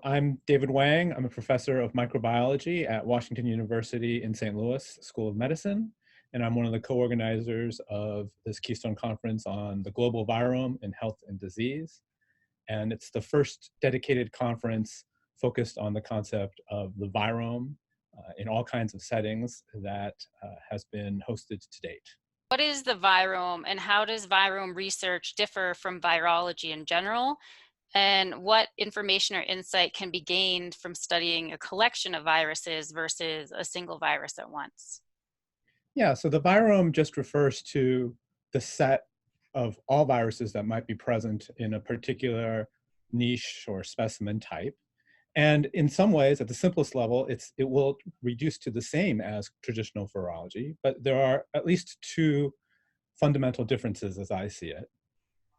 I'm David Wang. I'm a professor of microbiology at Washington University in St. Louis School of Medicine, and I'm one of the co-organizers of this Keystone Conference on the Global Virome in Health and Disease. And it's the first dedicated conference focused on the concept of the virome in all kinds of settings that has been hosted to date. What is the virome, and how does virome research differ from virology in general? And what information or insight can be gained from studying a collection of viruses versus a single virus at once? Yeah, so the virome just refers to the set of all viruses that might be present in a particular niche or specimen type. And in some ways, at the simplest level, it will reduce to the same as traditional virology, but there are at least two fundamental differences as I see it.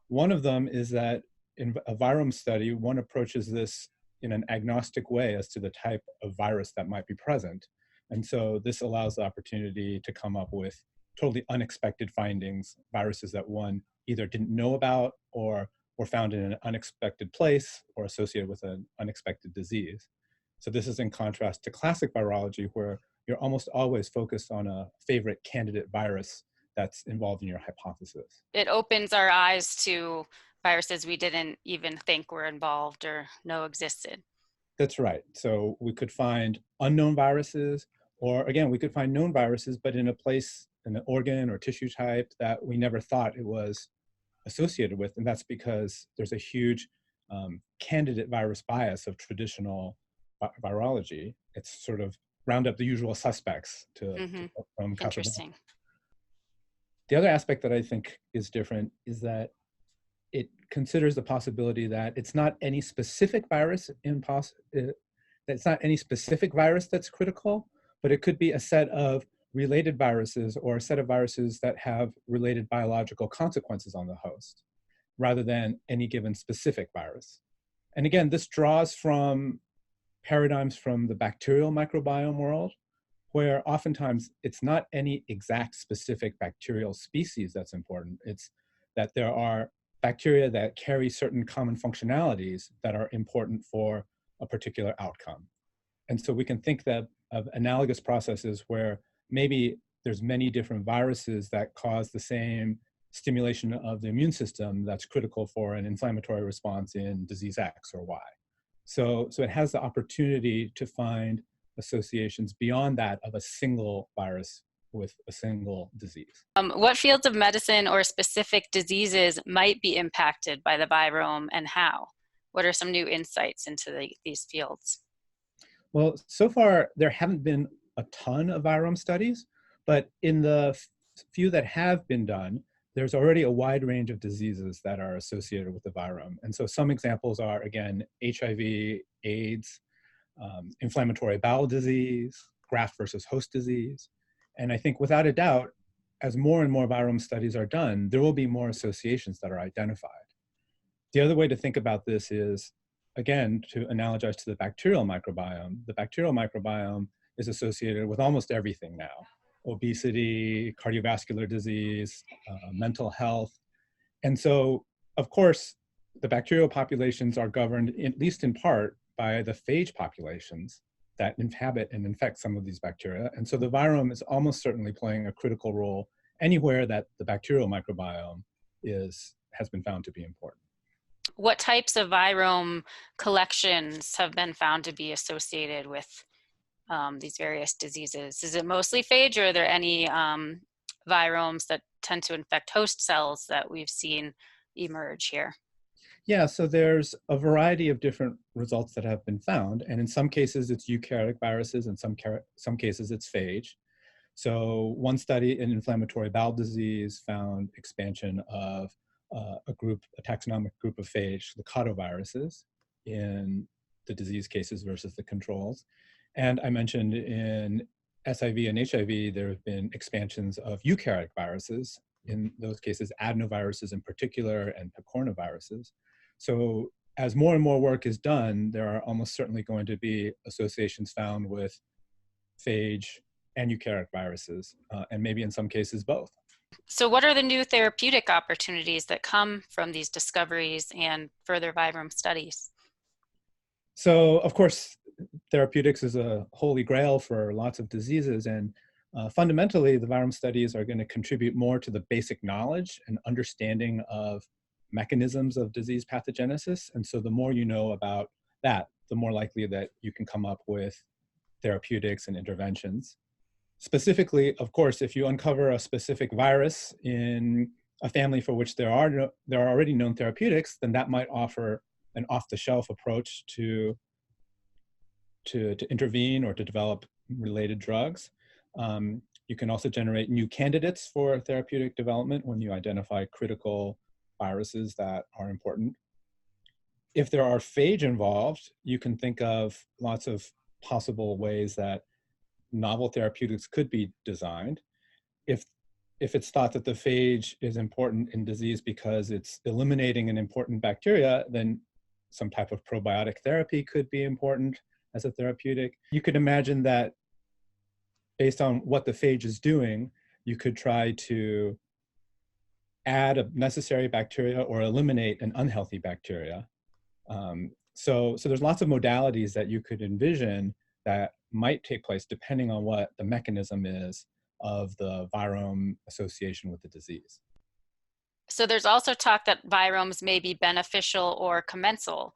One of them is that in a virome study, one approaches this in an agnostic way as to the type of virus that might be present. And so this allows the opportunity to come up with totally unexpected findings, viruses that one either didn't know about or were found in an unexpected place or associated with an unexpected disease. So this is in contrast to classic virology, where you're almost always focused on a favorite candidate virus that's involved in your hypothesis. It opens our eyes to viruses we didn't even think were involved or know existed. That's right. So we could find unknown viruses, or again, we could find known viruses, but in a place, in an organ or tissue type that we never thought it was associated with. And that's because there's a huge candidate virus bias of traditional virology. It's sort of round up the usual suspects from Interesting. The other aspect that I think is different is that it considers the possibility that it's not any specific virus that's not any specific virus that's critical, but it could be a set of related viruses or a set of viruses that have related biological consequences on the host, rather than any given specific virus. And again, this draws from paradigms from the bacterial microbiome world, where oftentimes it's not any exact specific bacterial species that's important. It's that there are bacteria that carry certain common functionalities that are important for a particular outcome. And so we can think that of analogous processes where maybe there's many different viruses that cause the same stimulation of the immune system that's critical for an inflammatory response in disease X or Y. So it has the opportunity to find associations beyond that of a single virus with a single disease. What fields of medicine or specific diseases might be impacted by the virome, and how? What are some new insights into these fields? Well, so far, there haven't been a ton of virome studies, but in the few that have been done, there's already a wide range of diseases that are associated with the virome. And so some examples are, again, HIV, AIDS, inflammatory bowel disease, graft versus host disease. And I think without a doubt, as more and more virome studies are done, there will be more associations that are identified. The other way to think about this is, again, to analogize to the bacterial microbiome. The bacterial microbiome is associated with almost everything now: obesity, cardiovascular disease, mental health. And so, of course, the bacterial populations are governed, at least in part, by the phage populations that inhabit and infect some of these bacteria. And so the virome is almost certainly playing a critical role anywhere that the bacterial microbiome has been found to be important. What types of virome collections have been found to be associated with these various diseases? Is it mostly phage, or are there any viromes that tend to infect host cells that we've seen emerge here? Yeah, so there's a variety of different results that have been found. And in some cases, it's eukaryotic viruses, and some cases it's phage. So one study in inflammatory bowel disease found expansion of a taxonomic group of phage, the cautoviruses, in the disease cases versus the controls. And I mentioned in SIV and HIV, there have been expansions of eukaryotic viruses, in those cases adenoviruses in particular and picornaviruses. So as more and more work is done, there are almost certainly going to be associations found with phage and eukaryotic viruses, and maybe in some cases both. So what are the new therapeutic opportunities that come from these discoveries and further virome studies? So, of course, therapeutics is a holy grail for lots of diseases, and fundamentally, the virome studies are going to contribute more to the basic knowledge and understanding of mechanisms of disease pathogenesis. And so the more you know about that, the more likely that you can come up with therapeutics and interventions. Specifically, of course, if you uncover a specific virus in a family for which there are already known therapeutics, then that might offer an off-the-shelf approach to intervene or to develop related drugs. You can also generate new candidates for therapeutic development when you identify critical viruses that are important. If there are phage involved, you can think of lots of possible ways that novel therapeutics could be designed. If it's thought that the phage is important in disease because it's eliminating an important bacteria, then some type of probiotic therapy could be important as a therapeutic. You could imagine that based on what the phage is doing, you could try to add a necessary bacteria or eliminate an unhealthy bacteria. So there's lots of modalities that you could envision that might take place depending on what the mechanism is of the virome association with the disease. So there's also talk that viromes may be beneficial or commensal.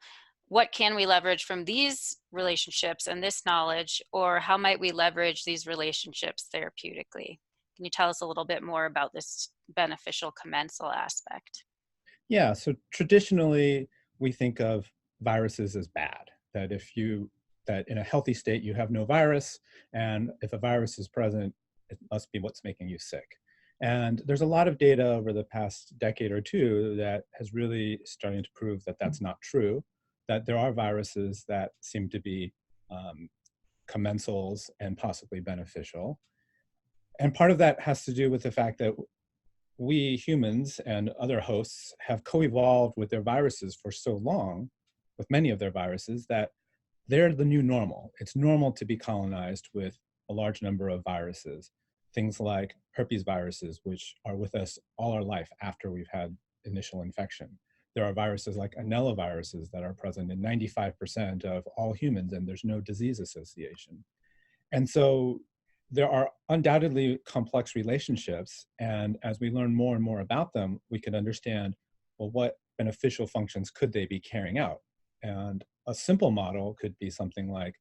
What can we leverage from these relationships and this knowledge, or how might we leverage these relationships therapeutically? Can you tell us a little bit more about this beneficial commensal aspect? Yeah, so traditionally we think of viruses as bad, that that in a healthy state you have no virus, and if a virus is present, it must be what's making you sick. And there's a lot of data over the past decade or two that has really starting to prove that that's not true, that there are viruses that seem to be commensals and possibly beneficial. And part of that has to do with the fact that we humans and other hosts have co-evolved with their viruses for so long, with many of their viruses, that they're the new normal. It's normal to be colonized with a large number of viruses. Things like herpes viruses, which are with us all our life after we've had initial infection. There are viruses like viruses that are present in 95% of all humans, and there's no disease association. And so there are undoubtedly complex relationships, and as we learn more and more about them, we can understand, well, what beneficial functions could they be carrying out? And a simple model could be something like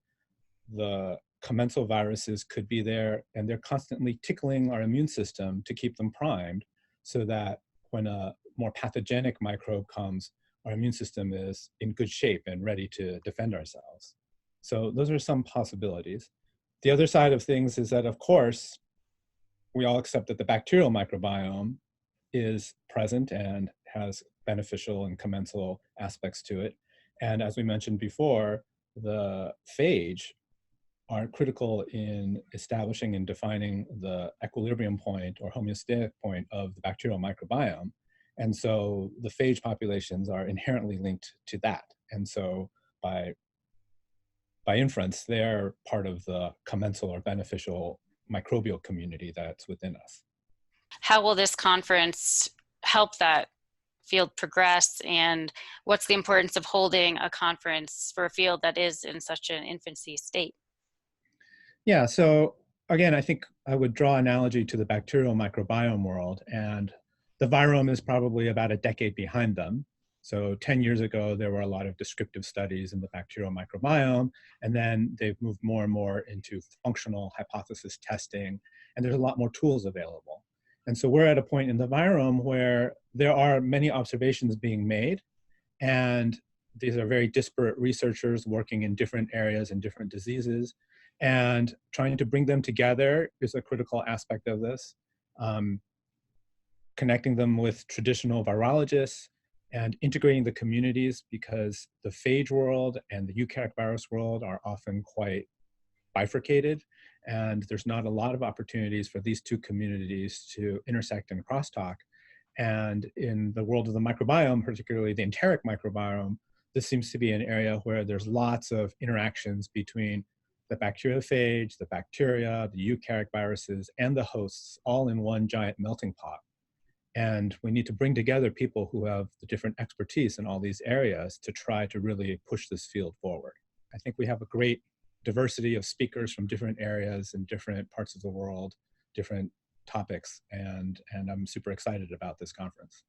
the commensal viruses could be there and they're constantly tickling our immune system to keep them primed so that when a more pathogenic microbe comes, our immune system is in good shape and ready to defend ourselves. So those are some possibilities. The other side of things is that, of course, we all accept that the bacterial microbiome is present and has beneficial and commensal aspects to it. And as we mentioned before, the phage are critical in establishing and defining the equilibrium point or homeostatic point of the bacterial microbiome. And so the phage populations are inherently linked to that. And so by inference, they're part of the commensal or beneficial microbial community that's within us. How will this conference help that field progress, and what's the importance of holding a conference for a field that is in such an infancy state? Yeah, so again, I think I would draw an analogy to the bacterial microbiome world, and the virome is probably about a decade behind them. So 10 years ago, there were a lot of descriptive studies in the bacterial microbiome, and then they've moved more and more into functional hypothesis testing, and there's a lot more tools available. And so we're at a point in the virome where there are many observations being made, and these are very disparate researchers working in different areas and different diseases, and trying to bring them together is a critical aspect of this. Connecting them with traditional virologists and integrating the communities, because the phage world and the eukaryotic virus world are often quite bifurcated, and there's not a lot of opportunities for these two communities to intersect and crosstalk. And in the world of the microbiome, particularly the enteric microbiome, this seems to be an area where there's lots of interactions between the bacteriophage, the bacteria, the eukaryotic viruses, and the hosts all in one giant melting pot. And we need to bring together people who have the different expertise in all these areas to try to really push this field forward. I think we have a great diversity of speakers from different areas and different parts of the world, different topics, and I'm super excited about this conference.